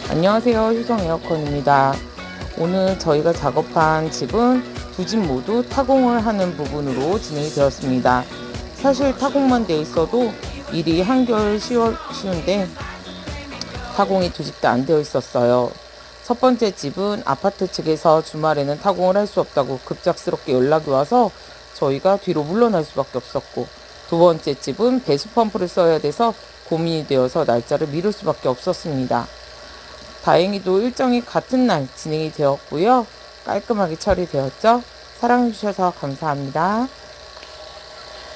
안녕하세요, 효성 에어컨입니다. 오늘 저희가 작업한 집은 두 집 모두 타공을 하는 부분으로 진행이 되었습니다. 사실 타공만 되어 있어도 일이 한결 쉬운데 타공이 두 집 다 안 되어 있었어요. 첫 번째 집은 아파트 측에서 주말에는 타공을 할 수 없다고 급작스럽게 연락이 와서 저희가 뒤로 물러날 수밖에 없었고, 두 번째 집은 배수 펌프를 써야 돼서 고민이 되어서 날짜를 미룰 수밖에 없었습니다. 다행히도 일정이 같은 날 진행이 되었고요. 깔끔하게 처리되었죠. 사랑해주셔서 감사합니다.